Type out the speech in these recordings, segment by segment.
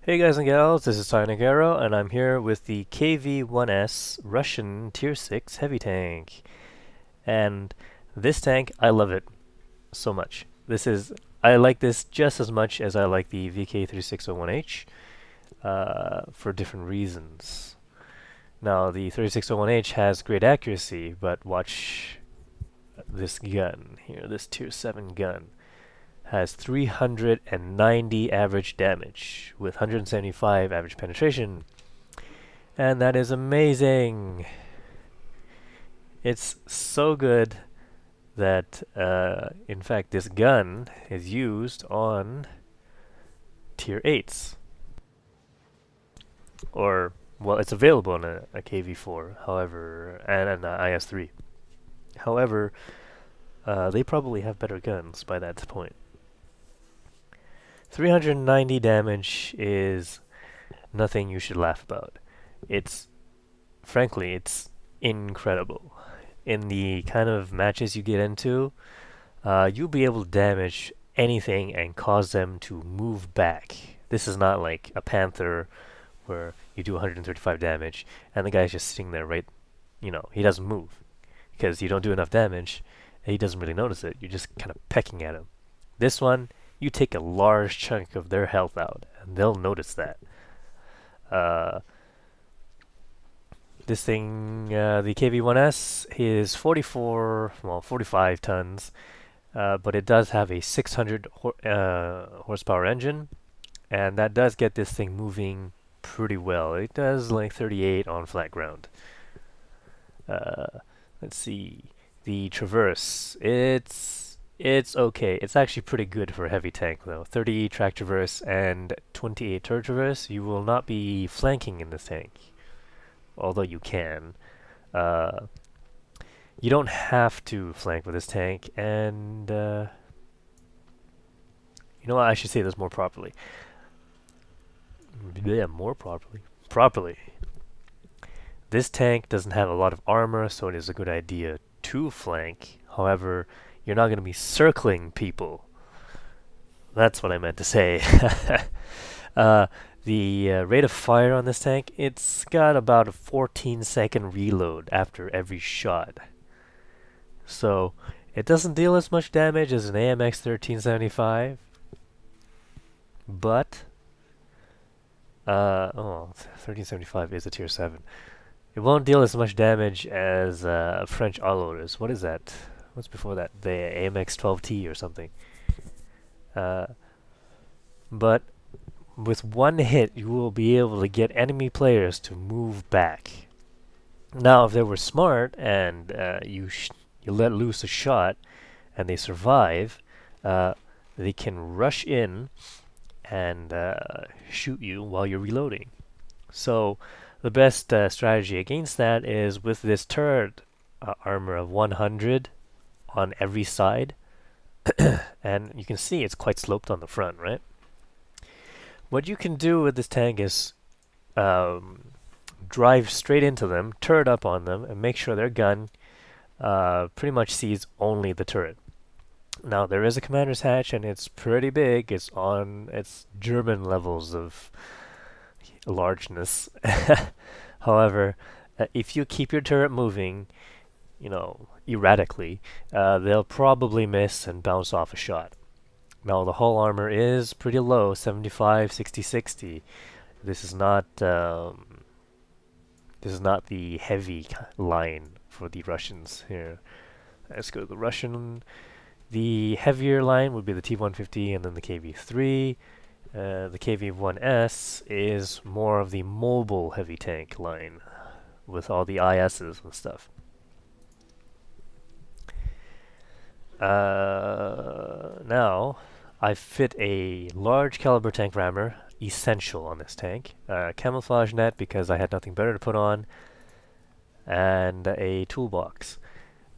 Hey guys and gals, this is Arrow, and I'm here with the KV-1S Russian Tier 6 heavy tank. And this tank, I love it so much. I like this just as much as I like the VK3601H, for different reasons. Now, the 3601H has great accuracy, but watch this gun here, this Tier 7 gun. Has 390 average damage with 175 average penetration. And that is amazing. It's so good that, in fact, this gun is used on tier 8s. Or, well, it's available on a KV4, however, and an IS-3. However, they probably have better guns by that point. 390 damage is nothing you should laugh about. Frankly, it's incredible. In the kind of matches you get into, you'll be able to damage anything and cause them to move back. This is not like a Panther where you do 135 damage and the guy's just sitting there, right? He doesn't move because you don't do enough damage and he doesn't really notice it. You're just kind of pecking at him. This one, you take a large chunk of their health out, and they'll notice that. This thing, the KV-1S, is 45 tons, but it does have a 600 horsepower engine, and that does get this thing moving pretty well. It does like 38 on flat ground. Let's see, the Traverse, it's okay. It's actually pretty good for a heavy tank, though. 30 track traverse and 28 turret traverse. You will not be flanking in this tank, although you can. You don't have to flank with this tank, and you know what? I should say this more properly. Yeah, more properly. Properly. This tank doesn't have a lot of armor, so it is a good idea to flank. However, you're not going to be circling people. That's what I meant to say. The rate of fire on this tank, it's got about a 14-second reload after every shot. So, it doesn't deal as much damage as an AMX 1375, but 1375 is a tier 7. It won't deal as much damage as French autoloaders. What is that? What's before that? The AMX 12T or something. But with one hit, you will be able to get enemy players to move back. Now, if they were smart and you let loose a shot and they survive, they can rush in and shoot you while you're reloading. So the best strategy against that is with this turret armor of 100 on every side, and you can see it's quite sloped on the front, right? What you can do with this tank is drive straight into them, turret up on them, and make sure their gun pretty much sees only the turret. Now, there is a commander's hatch, and it's pretty big. It's on its German levels of largeness. However, if you keep your turret moving, erratically, they'll probably miss and bounce off a shot. Now, the hull armor is pretty low, 75, 60, 60. This is not the heavy line for the Russians here. Let's go to the Russian. The heavier line would be the T150 and then the KV-3. The KV-1S is more of the mobile heavy tank line with all the ISs and stuff. Now, I fit a large caliber tank rammer, essential on this tank, camouflage net because I had nothing better to put on, and a toolbox.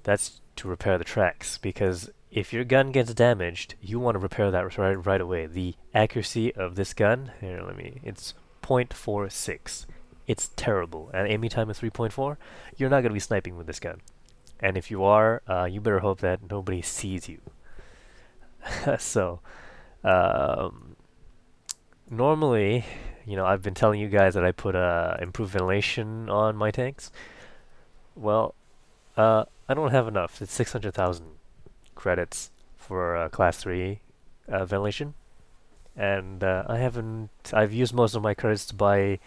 That's to repair the tracks, because if your gun gets damaged, you want to repair that right away. The accuracy of this gun, it's 0.46. It's terrible, and aiming time is 3.4. You're not going to be sniping with this gun. And if you are, you better hope that nobody sees you. So, normally, You know, I've been telling you guys that I put improved ventilation on my tanks. Well, I don't have enough. It's 600,000 credits for Class 3 ventilation. And I've used most of my credits to buy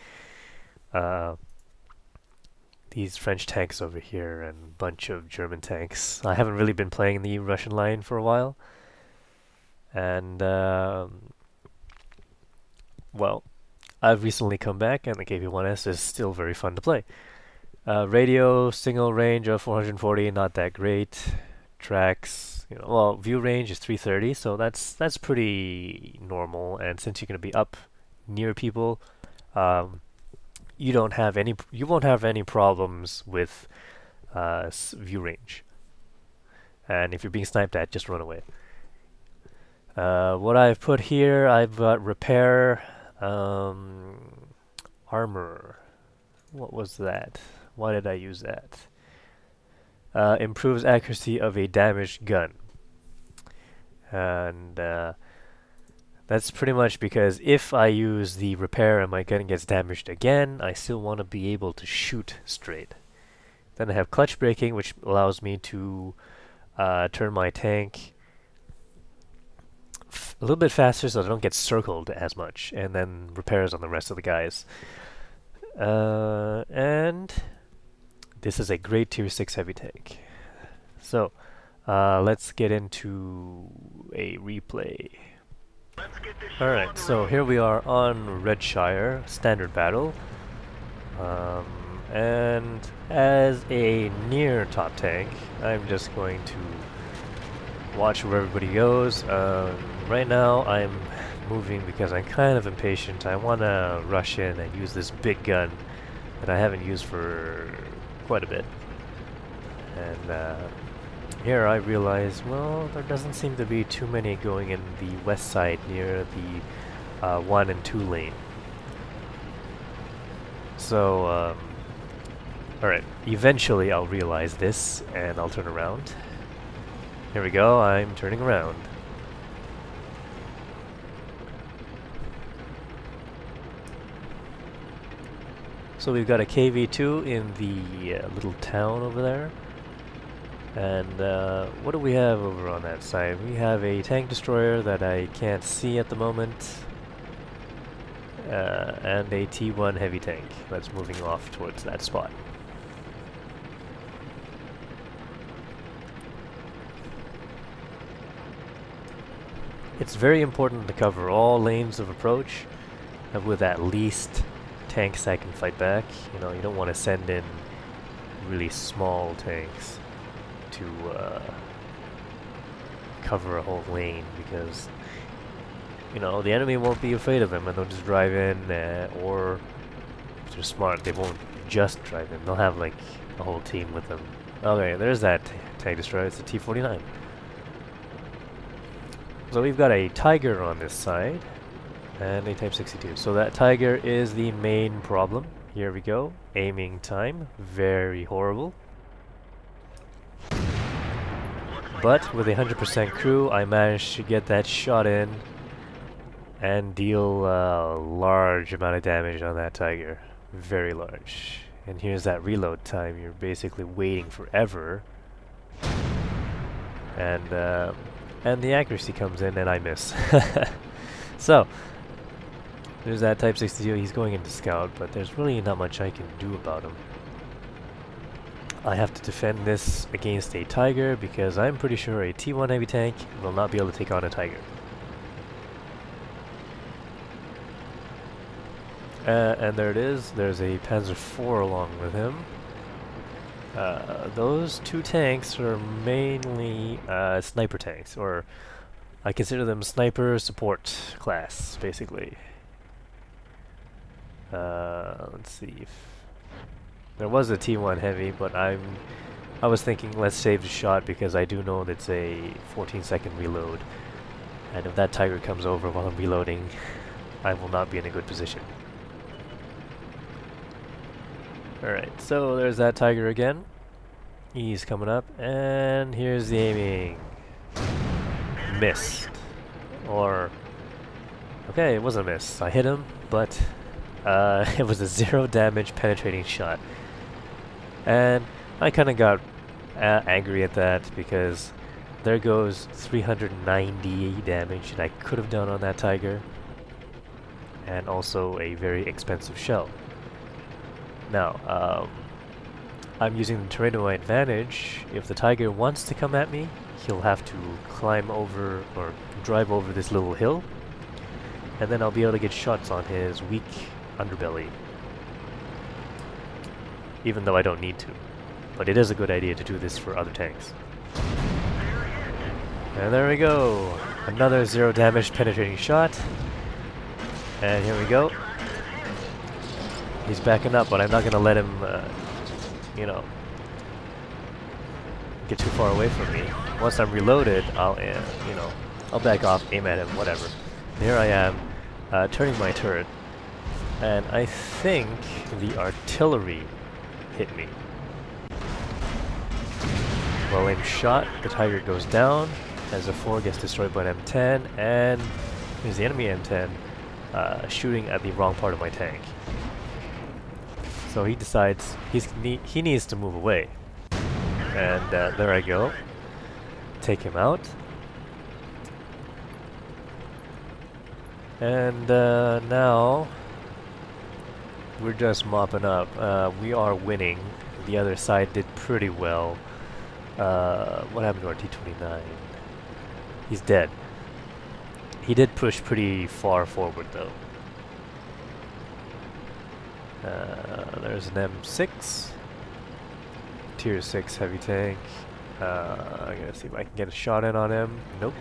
these French tanks over here and a bunch of German tanks. I haven't really been playing the Russian line for a while. And, well, I've recently come back and the KV-1S is still very fun to play. Radio, single range of 440, not that great. Tracks, you know, well, view range is 330, so that's pretty normal. And since you're going to be up near people, you won't have any problems with view range. And if you're being sniped at, just run away. What I've put here, I've got repair, armor. What was that? Why did I use that? Improves accuracy of a damaged gun. And that's pretty much because if I use the repair and my gun gets damaged again, I still want to be able to shoot straight. Then I have clutch braking, which allows me to turn my tank a little bit faster so I don't get circled as much, and then repairs on the rest of the guys. And this is a great tier 6 heavy tank. So let's get into a replay. Alright, so here we are on Redshire, standard battle. And as a near top tank, I'm just going to watch where everybody goes. Right now I'm moving because I'm kind of impatient. I want to rush in and use this big gun that I haven't used for quite a bit. And here I realize, well, there doesn't seem to be too many going in the west side near the 1 and 2 lane. So, alright, eventually I'll realize this and I'll turn around. Here we go, I'm turning around. So we've got a KV-2 in the little town over there. And what do we have over on that side? We have a tank destroyer that I can't see at the moment. And a T1 heavy tank that's moving off towards that spot. It's very important to cover all lanes of approach with at least tanks that can fight back. You know, you don't want to send in really small tanks to cover a whole lane, because you know the enemy won't be afraid of them and they'll just drive in, or if they're smart, they won't just drive in. They'll have like a whole team with them. Okay, there's that tank destroyer. It's a T-49. So we've got a Tiger on this side and a Type 62. So that Tiger is the main problem. Here we go. Aiming time, very horrible. But with a 100% crew, I managed to get that shot in and deal a large amount of damage on that Tiger. Very large. And here's that reload time. You're basically waiting forever. And the accuracy comes in and I miss. So, there's that Type 62. He's going into scout, but there's really not much I can do about him. I have to defend this against a Tiger because I'm pretty sure a T1 heavy tank will not be able to take on a Tiger. And there it is. There's a Panzer IV along with him. Those two tanks are mainly sniper tanks, or I consider them sniper support class, basically. Let's see if there was a T1 heavy, but I was thinking let's save the shot because I do know that it's a 14-second reload, and if that Tiger comes over while I'm reloading, I will not be in a good position. Alright, so there's that Tiger again. He's coming up, and here's the aiming. Missed. Or, okay, it was a miss. I hit him, but It was a 0 damage penetrating shot. And I kind of got angry at that because there goes 390 damage that I could have done on that tiger. And also a very expensive shell. Now, I'm using the terrain to my advantage. If the tiger wants to come at me, he'll have to climb over or drive over this little hill, and then I'll be able to get shots on his weak underbelly. Even though I don't need to. But it is a good idea to do this for other tanks. And there we go! Another 0 damage penetrating shot. And here we go. He's backing up, but I'm not going to let him, you know, get too far away from me. Once I'm reloaded, I'll, you know, I'll back off, aim at him, whatever. And here I am, turning my turret, and I think the artillery hit me. Well aimed shot, the tiger goes down, as the 4 gets destroyed by an M10, and here's the enemy M10 shooting at the wrong part of my tank. So he decides he needs to move away. And there I go. Take him out. And now we're just mopping up. We are winning. The other side did pretty well. What happened to our T-29? He's dead. He did push pretty far forward though. There's an M6. Tier 6 heavy tank. I'm gonna see if I can get a shot in on him. Nope.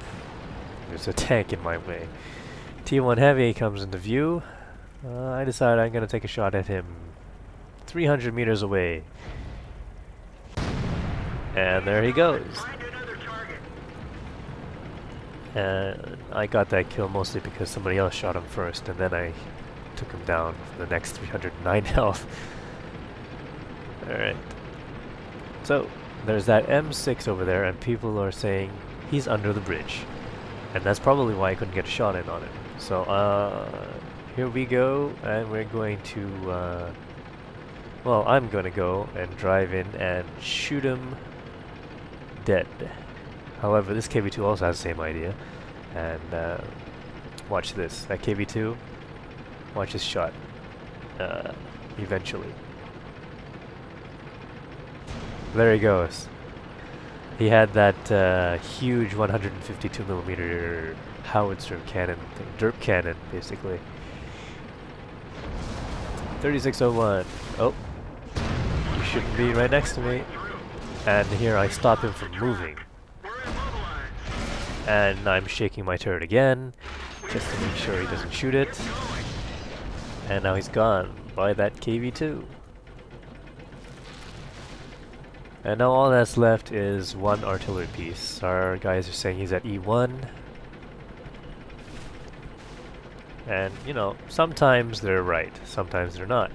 There's a tank in my way. T1 heavy comes into view. I decide I'm gonna take a shot at him 300 meters away. And there he goes. And I got that kill mostly because somebody else shot him first, and then I took him down for the next 309 health. Alright. So, there's that M6 over there, and people are saying he's under the bridge. And that's probably why I couldn't get a shot in on him. So, here we go, and we're going to, well, I'm gonna go and drive in and shoot him dead. However, this KV-2 also has the same idea. And, watch this. That KV-2, watch his shot. Eventually. There he goes. He had that huge 152mm howitzer cannon thing, derp cannon, basically. 3601. Oh, you shouldn't be right next to me. And here I stop him from moving. And I'm shaking my turret again, just to make sure he doesn't shoot it. And now he's gone by that KV-2. And now all that's left is one artillery piece. Our guys are saying he's at E1. And, you know, sometimes they're right, sometimes they're not.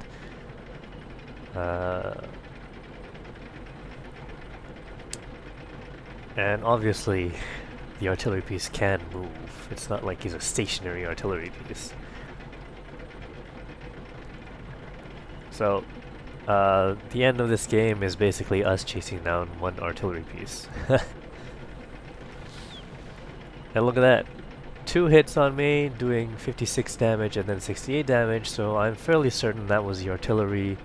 And obviously, the artillery piece can move. It's not like he's a stationary artillery piece. So, the end of this game is basically us chasing down one artillery piece. And look at that. 2 hits on me, doing 56 damage and then 68 damage, so I'm fairly certain that was the artillery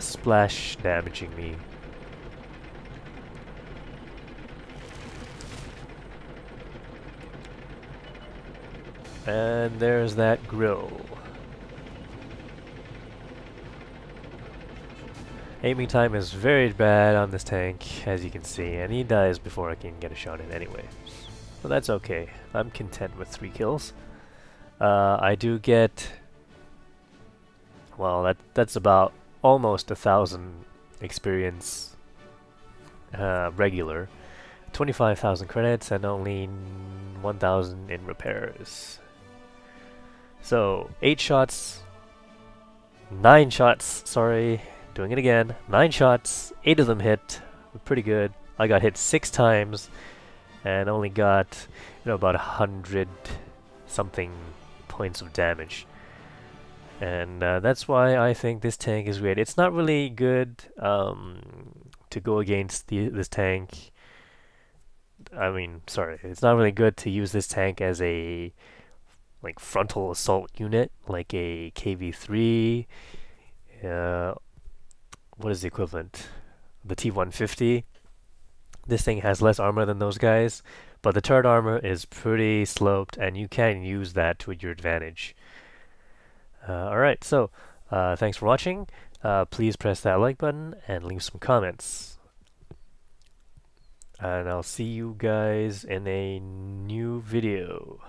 splash damaging me. And there's that grill. Aiming time is very bad on this tank, as you can see, and he dies before I can get a shot in anyway. So that's okay. I'm content with 3 kills. I do get... well, that's about almost 1,000 experience regular. 25,000 credits and only 1,000 in repairs. So, 9 shots, sorry, doing it again. 9 shots, 8 of them hit, pretty good. I got hit 6 times and only got, you know, about 100 something points of damage. And that's why I think this tank is great. It's not really good to go against this tank. I mean, sorry, it's not really good to use this tank as a like frontal assault unit, like a KV-3. Uh, what is the equivalent? The T-150. This thing has less armor than those guys, but the turret armor is pretty sloped, and you can use that to your advantage. Alright, so thanks for watching. Please press that like button and leave some comments. And I'll see you guys in a new video.